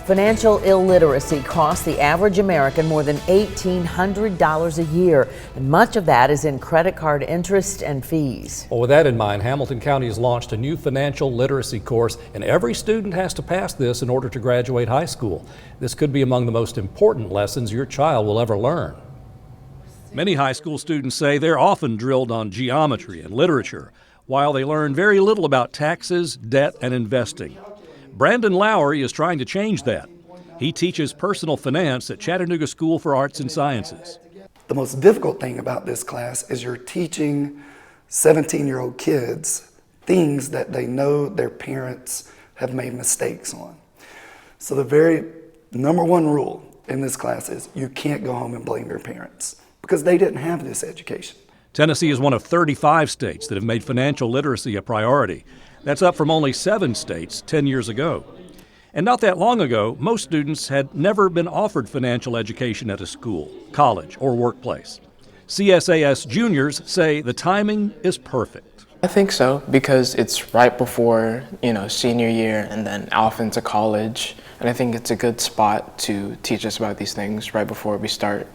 Financial illiteracy costs the average American more than $1,800 a year, and much of that is in credit card interest and fees. Well, with that in mind, Hamilton County has launched a new financial literacy course, and every student has to pass this in order to graduate high school. This could be among the most important lessons your child will ever learn. Many high school students say they're often drilled on geometry and literature, while they learn very little about taxes, debt, and investing. Brandon Lowry is trying to change that. He teaches personal finance at Chattanooga School for Arts and Sciences. The most difficult thing about this class is you're teaching 17-year-old kids things that they know their parents have made mistakes on. So the very number one rule in this class is you can't go home and blame your parents because they didn't have this education. Tennessee is one of 35 states that have made financial literacy a priority. That's up from only 7 states 10 years ago. And not that long ago, most students had never been offered financial education at a school, college, or workplace. CSAS juniors say the timing is perfect. I think so, because it's right before, senior year and then off into college. And I think it's a good spot to teach us about these things right before we start,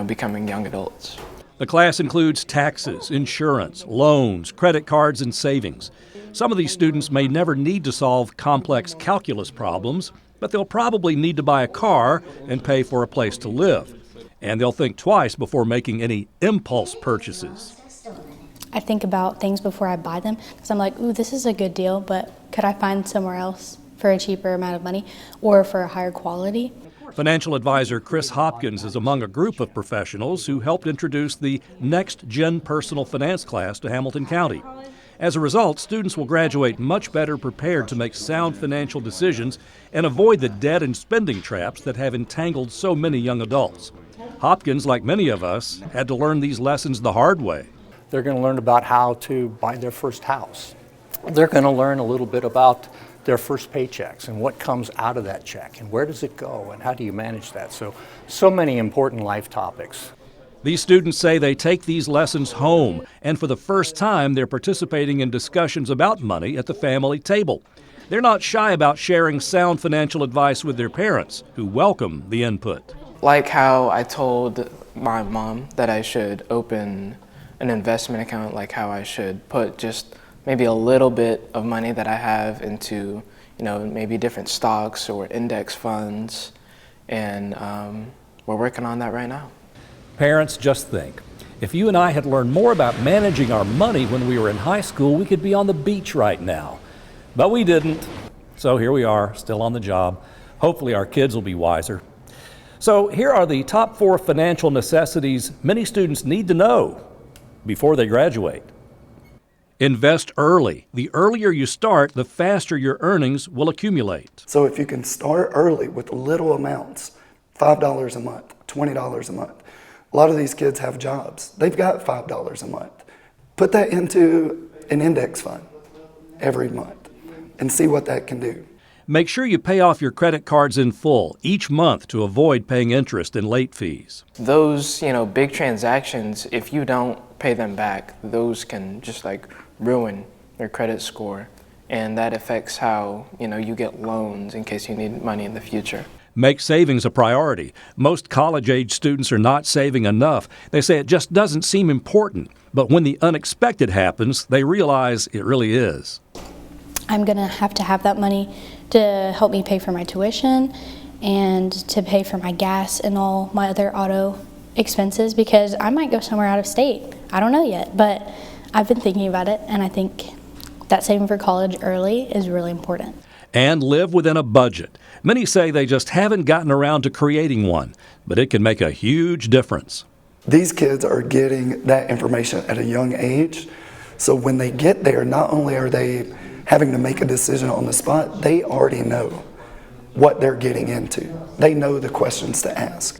becoming young adults. The class includes taxes, insurance, loans, credit cards, and savings. Some of these students may never need to solve complex calculus problems, but they'll probably need to buy a car and pay for a place to live. And they'll think twice before making any impulse purchases. I think about things before I buy them because I'm like, ooh, this is a good deal, but could I find somewhere else for a cheaper amount of money or for a higher quality? Financial advisor Chris Hopkins is among a group of professionals who helped introduce the Next Gen Personal Finance class to Hamilton County. As a result, students will graduate much better prepared to make sound financial decisions and avoid the debt and spending traps that have entangled so many young adults. Hopkins, like many of us, had to learn these lessons the hard way. They're going to learn about how to buy their first house. They're going to learn a little bit about their first paychecks and what comes out of that check and where does it go and how do you manage that. So many important life topics. These students say they take these lessons home, and for the first time, they're participating in discussions about money at the family table. They're not shy about sharing sound financial advice with their parents, who welcome the input. Like how I told my mom that I should open an investment account, like how I should put just maybe a little bit of money that I have into, maybe different stocks or index funds, and we're working on that right now. Parents, just think, if you and I had learned more about managing our money when we were in high school, we could be on the beach right now. But we didn't, so here we are, still on the job. Hopefully our kids will be wiser. So here are the top 4 financial necessities many students need to know before they graduate. Invest early. The earlier you start, the faster your earnings will accumulate. So if you can start early with little amounts, $5 a month, $20 a month. A lot of these kids have jobs. They've got $5 a month. Put that into an index fund every month and see what that can do. Make sure you pay off your credit cards in full each month to avoid paying interest and late fees. Those, big transactions, if you don't pay them back, those can just ruin your credit score. And that affects how, you get loans in case you need money in the future. Make savings a priority. Most college-age students are not saving enough. They say it just doesn't seem important. But when the unexpected happens, they realize it really is. I'm going to have that money to help me pay for my tuition and to pay for my gas and all my other auto expenses because I might go somewhere out of state. I don't know yet, but I've been thinking about it, and I think that saving for college early is really important. And live within a budget. Many say they just haven't gotten around to creating one, but it can make a huge difference. These kids are getting that information at a young age, so when they get there, not only are they having to make a decision on the spot, they already know what they're getting into. They know the questions to ask.